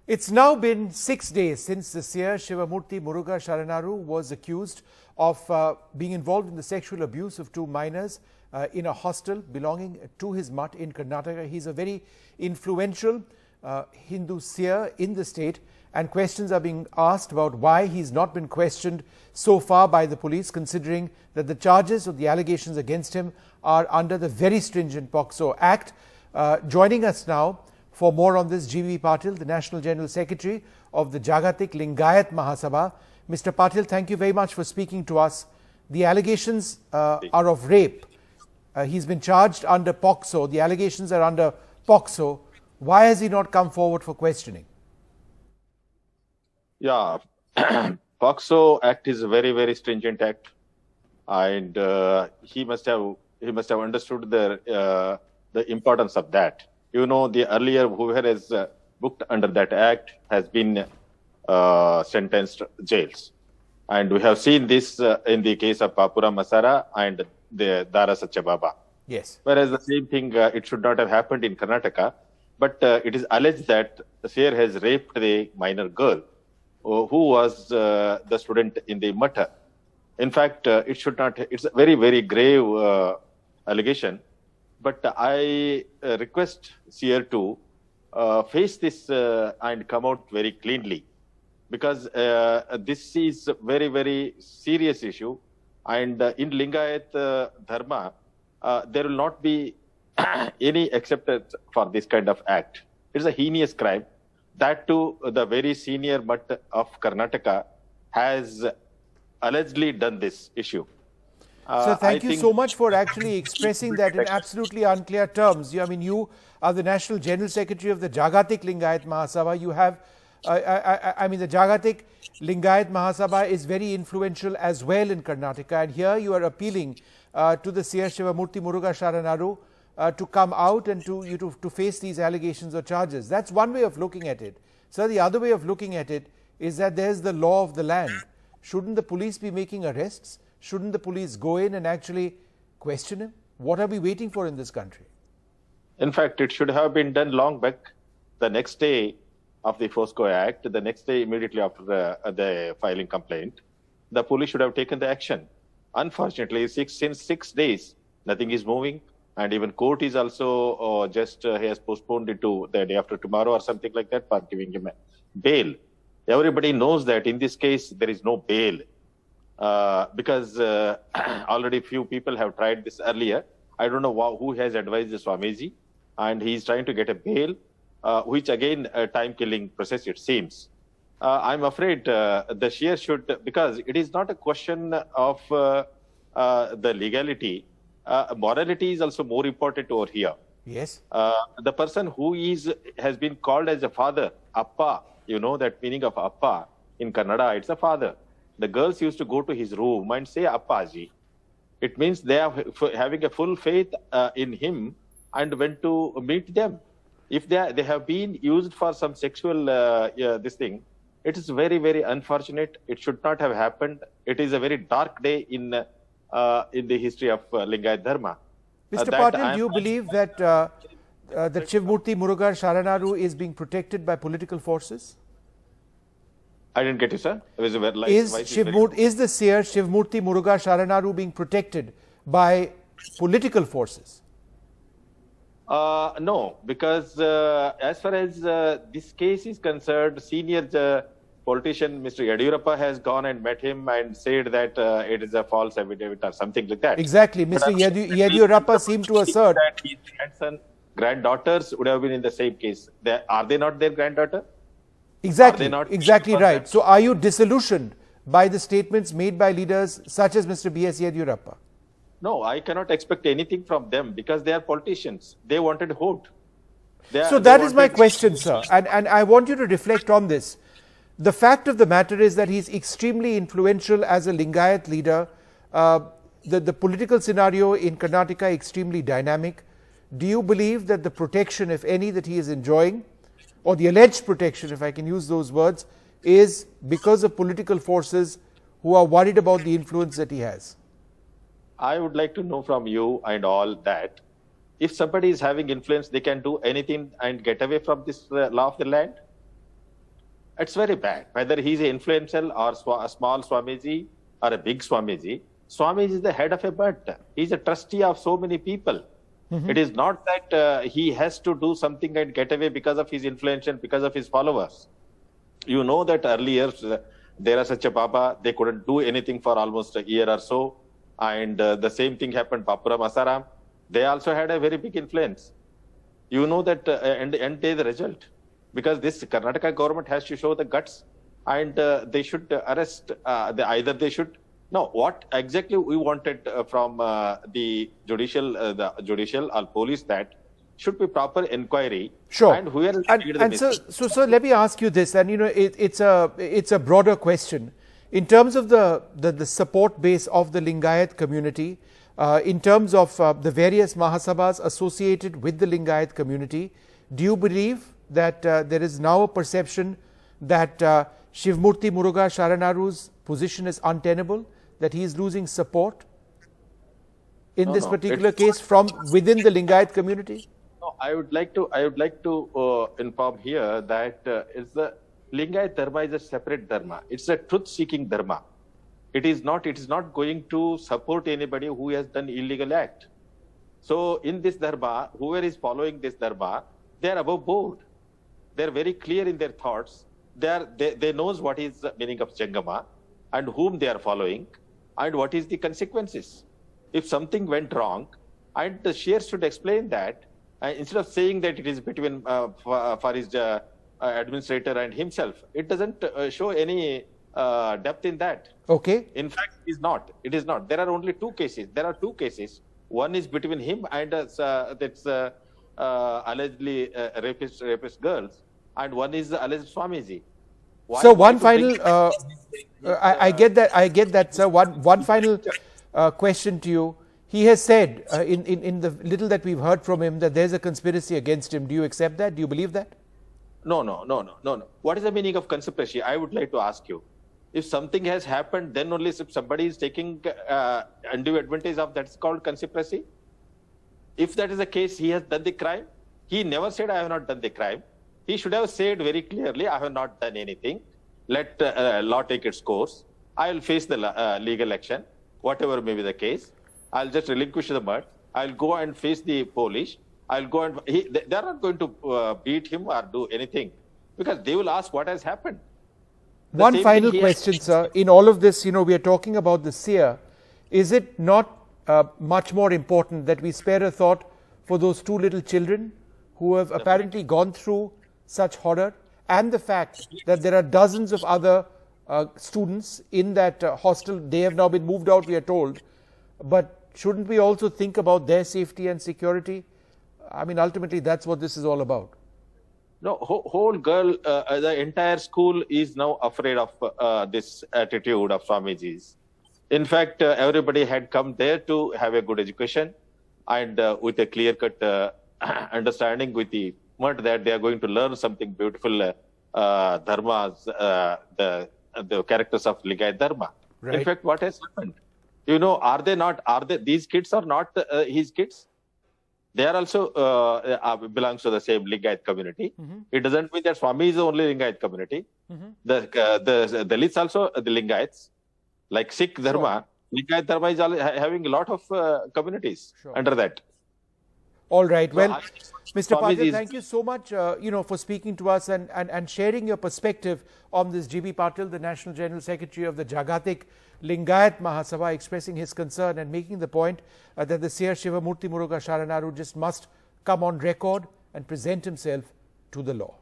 It's now been 6 days since the seer Shivamurthy Murugha Sharanaru was accused of being involved in the sexual abuse of two minors in a hostel belonging to his mutt in Karnataka. He's a very influential Hindu seer in the state, and questions are being asked about why he's not been questioned so far by the police, considering that the charges or the allegations against him are under the very stringent POCSO Act. Joining us now for more on this, GB Patil, the National General Secretary of the Jagatik Lingayat Mahasabha. Mr. Patil, thank you very much for speaking to us. The allegations are of rape. He's been charged under POCSO. The allegations are under POCSO. Why has he not come forward for questioning? Yeah, POCSO Act is a very, very stringent act, and he must have understood the importance of that. You know, the earlier whoever is booked under that act has been sentenced jails, and we have seen this in the case of Papura Masara and the Dara Satchababa. Yes. Whereas the same thing, it should not have happened in Karnataka, but it is alleged that the seer has raped the minor girl who was the student in the matter. In fact, it should not. It's a very, very grave allegation. But I request seer to face this and come out very cleanly, because this is a very, very serious issue. And in Lingayat Dharma, there will not be any acceptance for this kind of act. It's a heinous crime. That too, the very senior mutt of Karnataka has allegedly done this issue. So thank you so much for actually expressing that in absolutely unclear terms. I mean, you are the National General Secretary of the Jagatik Lingayat Mahasabha. You have, I mean, the Jagatik Lingayat Mahasabha is very influential as well in Karnataka. And here you are appealing to the seer Shivamurthy Murugha Sharanaru to come out and to face these allegations or charges. That's one way of looking at it. So the other way of looking at it is that there's the law of the land. Shouldn't the police be making arrests? Shouldn't the police go in and actually question him? What are we waiting for in this country? In fact, it should have been done long back. The next day of the POCSO Act, the next day immediately after the filing complaint, the police should have taken the action. Unfortunately, since 6 days, nothing is moving. And even court is also he has postponed it to the day after tomorrow or something like that for giving him a bail. Everybody knows that in this case, there is no bail. Because already few people have tried this earlier. I don't know who has advised the Swamiji, and he is trying to get a bail, which again a time-killing process it seems. I'm afraid the seer should, because it is not a question of the legality. Morality is also more important over here. Yes. The person who has been called as a father, Appa, you know that meaning of Appa in Kannada, it's a father. The girls used to go to his room and say Appaji. It means they are having a full faith in him and went to meet them. If they have been used for some sexual this thing, it is very, very unfortunate. It should not have happened. It is a very dark day in the history of Lingayat Dharma. Mr. Patil, do you believe that that Shivamurthy Murugha Sharanaru is being protected by political forces? I didn't get you, sir. Is the seer Shivamurthy Murugha Sharanaru being protected by political forces? No, because as far as this case is concerned, senior politician Mr. Yadiyurappa has gone and met him and said that it is a false affidavit or something like that. Exactly. Mr. Yadiyurappa seemed to assert that his grandson, granddaughters would have been in the same case. Are they not their granddaughter? Exactly, exactly right. So are you disillusioned by the statements made by leaders such as Mr. B.S. Yadiyurappa? No, I cannot expect anything from them because they are politicians. They wanted vote. So that is my question, sir. And I want you to reflect on this. The fact of the matter is that he's extremely influential as a Lingayat leader. The political scenario in Karnataka extremely dynamic. Do you believe that the protection, if any, that he is enjoying, or the alleged protection, if I can use those words, is because of political forces who are worried about the influence that he has? I would like to know from you and all that if somebody is having influence, they can do anything and get away from this law of the land? It's very bad. Whether he's an influential or a small Swamiji or a big Swamiji, Swamiji is the head of a Bhatt. He's a trustee of so many people. It is not that he has to do something and get away because of his influence and because of his followers. You know that earlier there is such a Baba, they couldn't do anything for almost a year or so. And the same thing happened Bapuram Asaram. They also had a very big influence. You know that and the result. Because this Karnataka government has to show the guts and they should arrest, what exactly we wanted from the judicial or police, that should be proper inquiry. Sure. And whoever so let me ask you this, and it's a broader question. In terms of the support base of the Lingayat community, in terms of the various Mahasabhas associated with the Lingayat community, do you believe that there is now a perception that Shivamurthy Murugha Sharanaru's position is untenable, that he is losing support in this particular case from within the Lingayat community? No, I would like to inform here that it's the Lingayat Dharma is a separate Dharma. It's a truth-seeking Dharma. It is not going to support anybody who has done illegal act. So in this Dharma, whoever is following this Dharma, they are above board. They are very clear in their thoughts. They knows what is the meaning of Jangama and whom they are following and what is the consequences. If something went wrong, and the Seer should explain that, instead of saying that it is between for his administrator and himself, it doesn't show any depth in that. Okay. In fact, it is not. It is not. There are only two cases. There are two cases. One is between him and that's allegedly rapist girls, and one is alleged Swamiji. So one final, I get that, sir. One final question to you. He has said in the little that we've heard from him that there's a conspiracy against him. Do you accept that? Do you believe that? No. What is the meaning of conspiracy? I would like to ask you. If something has happened, then only if somebody is taking undue advantage of that's called conspiracy. If that is the case, he has done the crime. He never said, I have not done the crime. He should have said very clearly, I have not done anything. Let law take its course. I will face the legal action, whatever may be the case. I'll just relinquish the mud. I'll go and face the police. I'll go and they are not going to beat him or do anything, because they will ask what has happened. One final question, sir. In all of this, we are talking about the seer. Is it not much more important that we spare a thought for those two little children who have apparently gone through such horror, and the fact that there are dozens of other students in that hostel? They have now been moved out, we are told. But shouldn't we also think about their safety and security? I mean, ultimately, that's what this is all about. No, whole girl, the entire school is now afraid of this attitude of Swamiji's. In fact, everybody had come there to have a good education and with a clear-cut understanding with the mud that they are going to learn something beautiful, dharmas, the characters of Lingayat Dharma. Right. In fact, what has happened? These kids are not his kids? They are also belongs to the same Lingayat community. It doesn't mean that Swami is the only Lingayat community. The Dalits also the Lingayats, like Sikh Dharma. Lingayat Dharma is having a lot of communities under that. All right. Well, Mr. Patil, thank you so much, for speaking to us and sharing your perspective on this. GB Patil, the National General Secretary of the Jagatik Lingayat Mahasabha, expressing his concern and making the point that the seer Shivamurthy Murugha Sharanaru just must come on record and present himself to the law.